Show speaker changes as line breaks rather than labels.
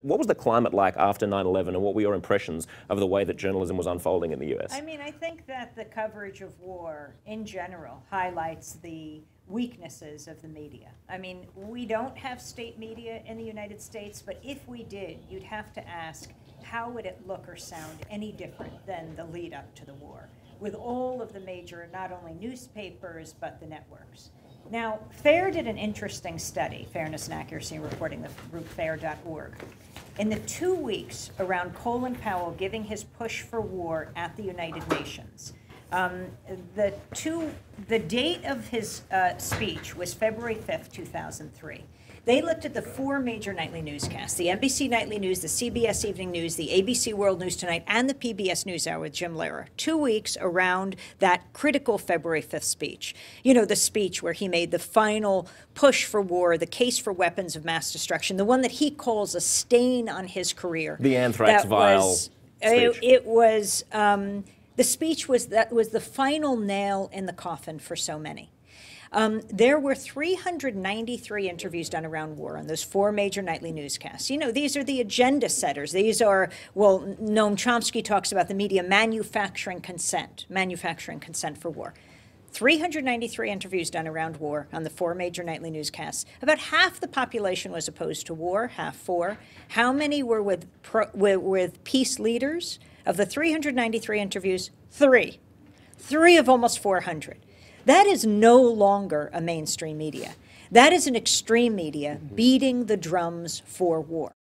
What was the climate like after 9/11, and what were your impressions of the way that journalism was unfolding in the US?
I mean, I think that the coverage of war in general highlights the weaknesses of the media. I mean, we don't have state media in the United States, but if we did, you'd have to ask, how would it look or sound any different than the lead up to the war, with all of the major, not only newspapers, but the networks. Now, FAIR did an interesting study, Fairness and Accuracy Reporting, the group FAIR.org. In the 2 weeks around Colin Powell giving his push for war at the United Nations, the date of his speech was February 5th, 2003. They looked at the 4 major nightly newscasts, the NBC Nightly News, the CBS Evening News, the ABC World News Tonight, and the PBS NewsHour with Jim Lehrer. 2 weeks around that critical February 5th speech. You know, the speech where he made the final push for war, the case for weapons of mass destruction, the one that he calls a stain on his career.
The anthrax vial speech.
It was, the speech was the final nail in the coffin for so many. There were 393 interviews done around war on those 4 major nightly newscasts. You know, these are the agenda setters. These are, well, Noam Chomsky talks about the media manufacturing consent for war. 393 interviews done around war on the 4 major nightly newscasts. About half the population was opposed to war, half for. How many were with peace leaders? Of the 393 interviews, 3. 3 of almost 400. That is no longer a mainstream media. That is an extreme media beating the drums for war.